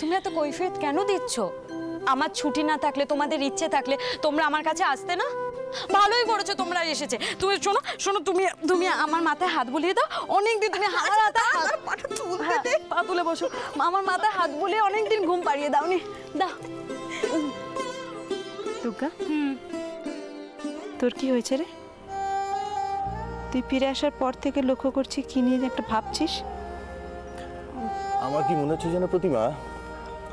তুমি এত কৈফিয়ত কেন দিচ্ছ? আমার ছুটি না থাকলে, তোমাদের ইচ্ছে থাকলে তোমরা আমার কাছে আসতে না? ভালোই করেছো তোমরা এসেছে। তুমি শোনো শোনো, তুমি আমার মাথায় হাত বুলিয়ে দাও। অনেকদিন তুমি আমার হাতে পা তুলে বসো, আমার মাথায় হাত বুলিয়ে অনেকদিন ঘুম পাড়িয়ে দাওনি। দাও। দুর্গা, তোর কি হয়েছে রে? তুই ফিরে আসার পর থেকে লক্ষ্য করছি কি নিয়ে একটা ভাবছিস। আমার কি মনে হচ্ছে যেন প্রতিমা,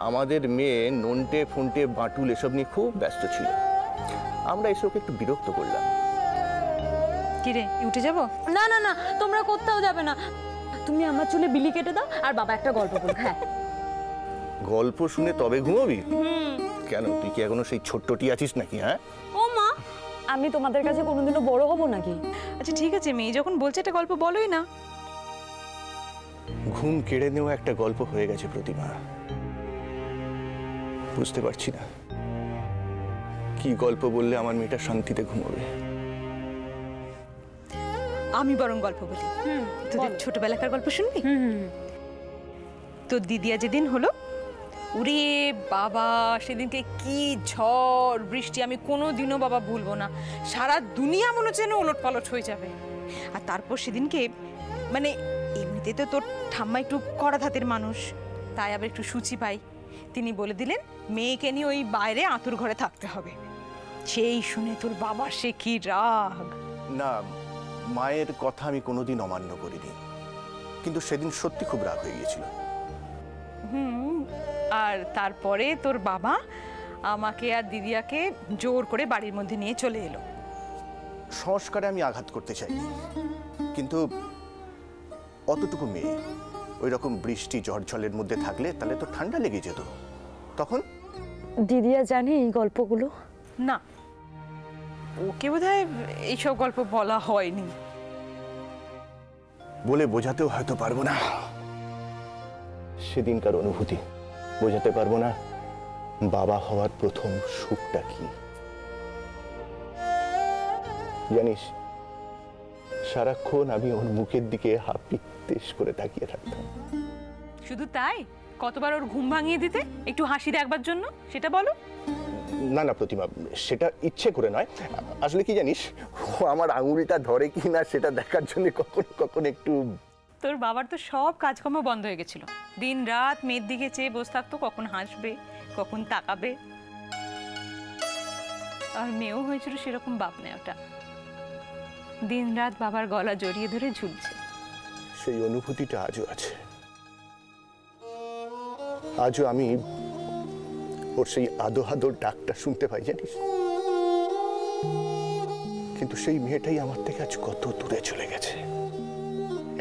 আমাদের মেয়ে নন্টে ফোনটে বাটুল এসব নিয়ে খুব ব্যস্ত ছিল। আমরা এসবকে একটু বিরক্ত করলাম। কি রে, উঠে যাবো? না না না, তোমরা কোথাও যাবে না। তুমি আমার চুলে বিলি কেটে দাও আর বাবা একটা গল্প বলুক। হ্যাঁ, গল্প শুনে তবে ঘুমাবি? কেন, তুই কি এখনো সেই ছোট্টটি আছিস নাকি? হ্যাঁ ও মা, আমি তোমাদের কাছে কোনোদিনও বড় হব নাকি? আচ্ছা ঠিক আছে, মেয়ে যখন বলছে একটা গল্প বলোই না। ঘুম কেড়ে নেওয়া একটা গল্প হয়ে গেছে প্রতিমা। বুঝতে পারছি না কি গল্প বললে আমার মেয়েটা শান্তিতে ঘুমাবে। আমি বরং গল্প বলি। তোদের ছোটবেলাকার গল্প শুনবি? তোর দিদিয়া যেদিন হলো, উরে বাবা, সেদিনকে কি ঝড় বৃষ্টি, আমি কোনোদিনও বাবা ভুলবো না। সারা দুনিয়া মনে হচ্ছে ওলট পালট হয়ে যাবে। আর তারপর সেদিনকে মানে এমনিতে তো তোর ঠাম্মা একটু কড়া ধাতের মানুষ, তাই আবার একটু সূচি পাই। তিনি বলে দিলেন মেয়েকে নিয়ে ওই বাইরে আঁতুর ঘরে থাকতে হবে। সেই শুনে তোর বাবার সে কি রাগ। না, মায়ের কথা আমি কোনোদিন অমান্য করিনি, কিন্তু সেদিন সত্যি খুব রাগ হয়ে গিয়েছিল। আর তারপরে তোর বাবা আমাকে আর দিদিয়াকে জোর করে বাড়ির মধ্যে নিয়ে চলে এলো। সংস্কারে আমি আঘাত করতে চাইনি, কিন্তু অতটুকু মেয়ে ওই রকম বৃষ্টি ঝড় ঝড়ের মধ্যে থাকলে তাহলে তো ঠান্ডা লেগে যেত। তখন দিদিয়া জানে এই গল্পগুলো? না, ওকে বোধহয় এইসব গল্প বলা হয়নি। বলে বোঝাতেও হয়তো পারবো না, সেদিনকার অনুভূতি বোঝাতে পারবো না। বাবা হওয়ার প্রথম সুখটা কি জানিস? সারাক্ষণ আমি ওর মুখের দিকে হাপিত্তেশ করে তাকিয়ে থাকতাম। শুধু তাই, কতবার ওর ঘুম ভাঙিয়ে দিতে একটু হাসি দেখবার জন্য, সেটা বলো। না না প্রতিমা, সেটা ইচ্ছে করে নয়। আসলে কি জানিস, ও আমার আঙুলটা ধরে কি না সেটা দেখার জন্য কখনো কখনো একটু। তোর বাবার তো সব কাজকর্ম বন্ধ হয়ে গেছিল, দিন রাত মেয়ের দিকে চেয়ে বসে থাকতো, কখন হাসবে কখন তাকাবে। আর মেয়েও হয়েছিল সেরকম বাপ নেওয়াটা, দিন রাত বাবার গলা জড়িয়ে ধরে ঝুলছে। সেই অনুভূতিটা আজও আছে। আজও আমি ওর সেই আদো আদোর ডাকটা শুনতে পাই জানিস। কিন্তু সেই মেয়েটাই আমার থেকে আজ কত দূরে চলে গেছে,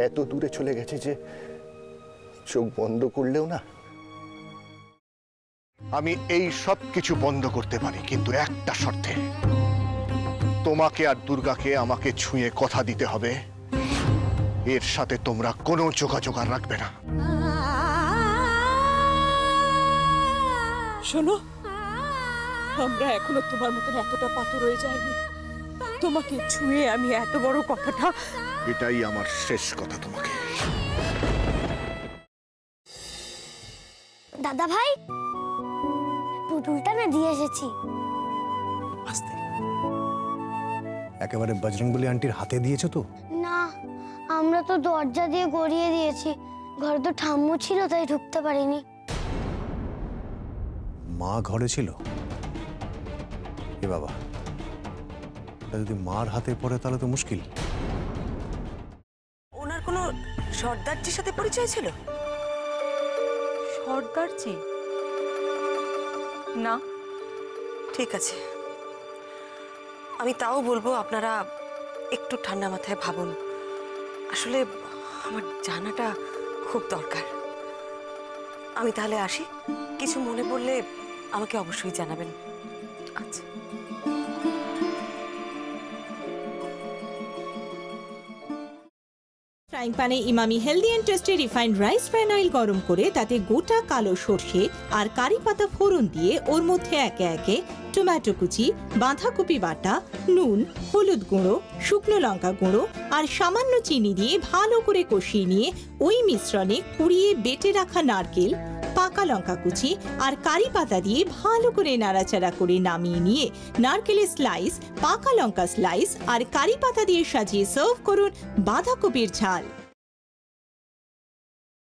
এত দূরে চলে গেছে যে চোখ বন্ধ করলেও না। আমি এই সব কিছু বন্ধ করতে পারি, কিন্তু একটা শর্তে। তোমাকে আর দুর্গাকে আমাকে ছুঁয়ে কথা দিতে হবে, এর সাথে তোমরা কোনো যোগাযোগ আর রাখবে না। শোনো, আমরা এখনো তোমার মতন এতটা পাথর হয়ে যায়নি। তোমাকে ছুঁয়ে আমি এত বড় কথাটা। এটাই আমার শেষ কথা তোমাকে। দাদা ভাই, পুতুলটা না দিয়ে এসেছি। আস্তে, একেবারে বজরংবলী আন্টির হাতে দিয়েছো তো? না, আমরা তো দরজা দিয়ে গড়িয়ে দিয়েছি। ঘরে তো ঠাম্মু ছিল, তাই ঢুকতে পারিনি। মা ঘরে ছিল? এ বাবা, যদি মার হাতে পড়ে তাহলে তো মুশকিল। ওনার কোনো সর্দারজির সাথে পরিচয় ছিল? সর্দারজি? না। ঠিক আছে, আমি তাও বলবো আপনারা একটু ঠান্ডা মাথায় ভাবুন। আসলে আমার জানাটা খুব দরকার। আমি তাহলে আসি, কিছু মনে পড়লে আমাকে অবশ্যই জানাবেন। আচ্ছা। ফ্রাইং প্যানে Emami healthy and tasty refined rice bran oil গরম করে তাতে গোটা কালো সর্ষে আর কারি পাতা ফোড়ন দিয়ে ওর মধ্যে একে একে টমেটো কুচি, বাঁধাকপি বাটা, নুন, হলুদ গুঁড়ো, শুকনো লঙ্কা গুঁড়ো আর সামান্য চিনি দিয়ে ভালো করে কষিয়ে নিয়ে ওই মিশ্রণে কুড়িয়ে বেটে রাখা নারকেল, পাকা লঙ্কা কুচি আর কারি পাতা দিয়ে ভালো করে নাড়াচাড়া করে নামিয়ে নিয়ে নারকেলের স্লাইস, পাকা লঙ্কা স্লাইস আর কারি পাতা দিয়ে সাজিয়ে সার্ভ করুন বাঁধাকপির ঝাল।